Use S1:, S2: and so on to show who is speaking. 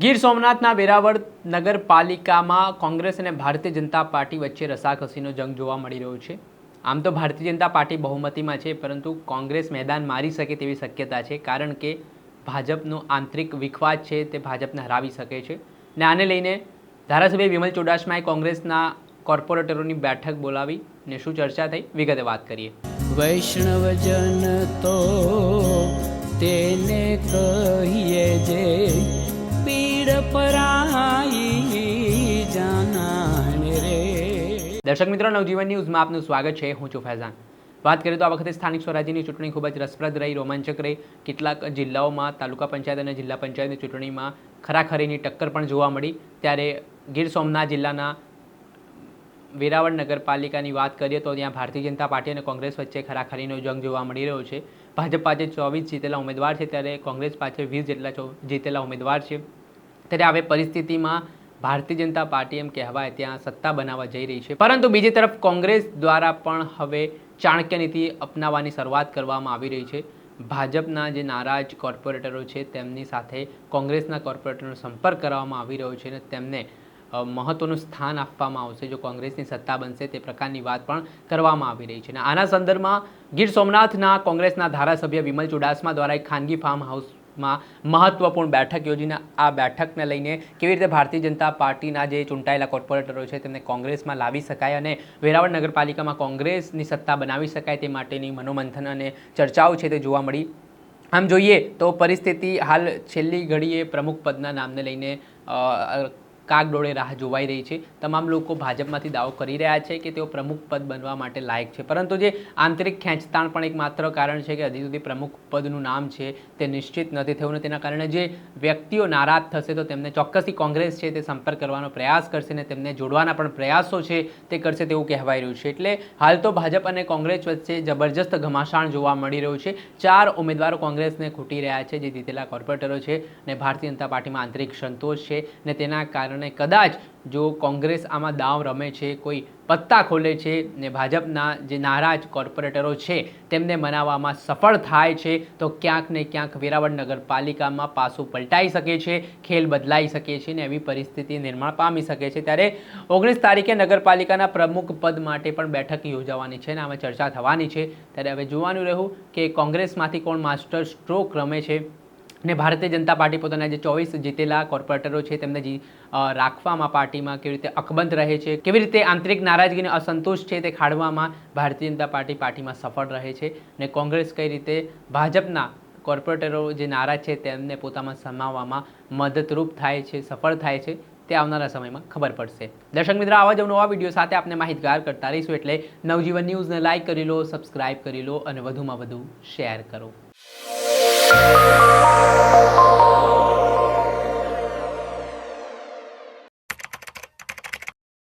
S1: ગીર સોમનાથના વેરાવળ નગરપાલિકામાં કોંગ્રેસ અને ભારતીય જનતા પાર્ટી વચ્ચે રસાકસીનો જંગ જોવા મળી રહ્યો છે। આમ તો ભારતીય જનતા પાર્ટી બહુમતીમાં છે, પરંતુ કોંગ્રેસ મેદાન મારી શકે તેવી શક્યતા છે, કારણ કે ભાજપનો આંતરિક વિખવાદ છે તે ભાજપને હરાવી શકે છે। ને આને લઈને ધારાસભ્ય વિમલ ચુડાસમાએ કોંગ્રેસના કોર્પોરેટરોની બેઠક બોલાવી ને શું ચર્ચા થઈ વિગતે વાત કરીએ।
S2: વૈષ્ણવજન તો તેને કહીએ જે પીડ પરાઈ જાનાને રે।
S1: દર્શક મિત્રો, નવજીવન ન્યૂઝમાં આપનું સ્વાગત છે। હું છું ફૈઝાન। વાત કરીએ તો આ વખતે સ્થાનિક સ્વરાજ્યની ચૂંટણી ખૂબ જ રસપ્રદ રહી, રોમાંચક રહી। કેટલાક જિલ્લાઓમાં તાલુકા પંચાયત અને જિલ્લા પંચાયતની ચૂંટણીમાં ખરાખરીની ટક્કર પણ જોવા મળી। ત્યારે ગીર સોમનાથ જિલ્લાના વેરાવળ નગરપાલિકાની વાત કરીએ તો ત્યાં ભારતીય જનતા પાર્ટી અને કોંગ્રેસ વચ્ચે ખરાખરીનો જંગ જોવા મળી રહ્યો છે। ભાજપ પાસે 24 જીતેલા ઉમેદવાર છે, ત્યારે કોંગ્રેસ પાસે 20 જેટલા જીતેલા ઉમેદવાર છે। ત્યારે આવી પરિસ્થિતિમાં ભારતીય જનતા પાર્ટી એમ કહેવાય ત્યાં સત્તા બનાવવા જઈ રહી છે, પરંતુ બીજી તરફ કોંગ્રેસ દ્વારા પણ હવે ચાણક્ય નીતિ અપનાવવાની શરૂઆત કરવામાં આવી રહી છે। ભાજપના જે નારાજ કોર્પોરેટરો છે તેમની સાથે કોંગ્રેસના કોર્પોરેટરનો સંપર્ક કરવામાં આવી રહ્યો છે અને તેમને મહત્વનું સ્થાન આપવામાં આવશે જો કોંગ્રેસની સત્તા બનશે, તે પ્રકારની વાત પણ કરવામાં આવી રહી છે। અને આના સંદર્ભમાં ગીર સોમનાથના કોંગ્રેસના ધારાસભ્ય વિમલ ચુડાસમા દ્વારા એક ખાનગી ફાર્મ હાઉસમાં મહત્વપૂર્ણ બેઠક યોજીને આ બેઠકને લઈને કેવી રીતે ભારતીય જનતા પાર્ટીના જે ચૂંટાયેલા કોર્પોરેટરો છે તેમને કોંગ્રેસમાં લાવી શકાય અને વેરાવળ નગરપાલિકામાં કોંગ્રેસની સત્તા બનાવી શકાય તે માટેની મનોમંથન અને ચર્ચાઓ છે તે જોવા મળી। આમ જોઈએ તો પરિસ્થિતિ હાલ છેલ્લી ઘડીએ પ્રમુખ પદના નામને લઈને કાગડોળે રાહ જોવાઈ રહી છે। તમામ લોકો ભાજપમાંથી દાવો કરી રહ્યા છે કે તેઓ પ્રમુખ પદ બનવા માટે લાયક છે, પરંતુ જે આંતરિક ખેંચતાણ પણ એક માત્ર કારણ છે કે હજી સુધી પ્રમુખ પદનું નામ છે તે નિશ્ચિત નથી થયું, તેના કારણે જે વ્યક્તિઓ નારાજ થશે તો તેમને ચોક્કસથી કોંગ્રેસ છે તે સંપર્ક કરવાનો પ્રયાસ કરશે અને તેમને જોડવાના પણ પ્રયાસો છે તે કરશે તેવું કહેવાય રહ્યું છે। એટલે હાલ તો ભાજપ અને કોંગ્રેસ વચ્ચે જબરજસ્ત ઘમાસાણ જોવા મળી રહ્યું છે। 4 ઉમેદવારો કોંગ્રેસને ખૂટી રહ્યા છે, જે જીતેલા કોર્પોરેટરો છે, અને ભારતીય જનતા પાર્ટીમાં આંતરિક સંતોષ છે ને તેના કારણે કદાચ જો કોંગ્રેસ આમાં દાવ રમે છે, કોઈ પત્તા ખોલે છે ને ભાજપના જે નારાજ કોર્પોરેટરો છે તેમને મનાવવામાં સફળ થાય છે, તો ક્યાંક ને ક્યાંક વેરાવળ નગરપાલિકામાં પાછું પલટાઈ શકે છે, ખેલ બદલાઈ શકે છે ને એવી પરિસ્થિતિ નિર્માણ પામી શકે છે। ત્યારે 19 તારીખે નગરપાલિકાના પ્રમુખ પદ માટે પણ બેઠક યોજાવાની છે અને આમાં ચર્ચા થવાની છે। ત્યારે હવે જોવાનું રહ્યું કે કોંગ્રેસમાંથી કોણ માસ્ટર સ્ટ્રોક રમે છે ને ભારતીય જનતા પાર્ટી પોતાના જે 24 જીતેલા કોર્પોરેટરો છે તેમને રાખવામાં પાર્ટીમાં કેવી રીતે અકબંધ રહે છે, કેવી રીતે આંતરિક નારાજગી અને અસંતોષ છે તે ખાળવામાં ભારતીય જનતા પાર્ટીમાં સફળ રહે છે ને કોંગ્રેસ કઈ રીતે ભાજપના કોર્પોરેટરો જે નારાજ છે તેમને પોતામાં સમાવવામાં મદદરૂપ થાય છે, સફળ થાય છે, તે આવનારા સમયમાં ખબર પડશે। દર્શક મિત્રો, આવા જ નવા વિડીયો સાથે આપણે માહિતગાર કરતા રહીશું, એટલે નવજીવન ન્યૂઝને લાઇક કરી લો, સબસ્ક્રાઇબ કરી લો અને વધુમાં વધુ શેર કરો।